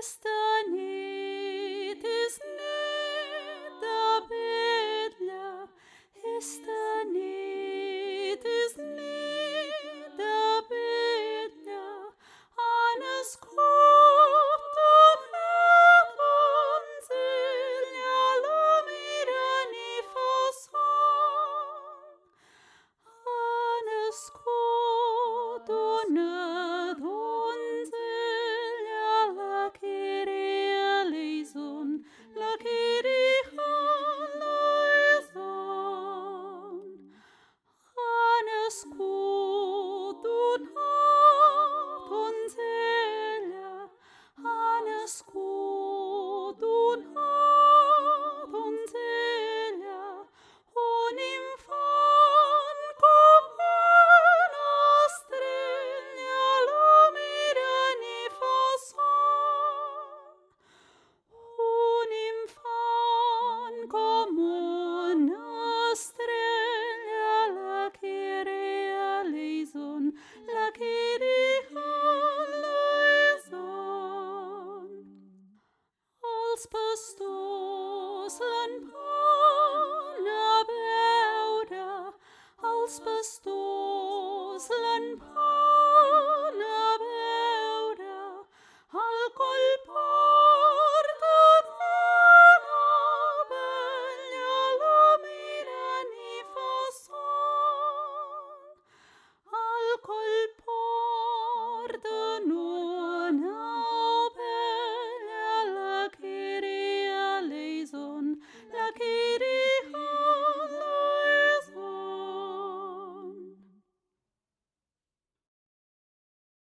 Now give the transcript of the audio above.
Esta nit és nit de vetlla, esta nit és nit de vetlla, han nascut una donzella, la miren i fa son. Ha nascut una donzella, la Kyrie eleison, la Kyrie eleison. Ha nascut una donzella, ha nascut una donzella, un infant com una estrella, la miren i fa son. Un infant com una estrella, la Kyrie eleison, la Kyrie eleison. Els pastors l'han van a veure, els pastors l'han van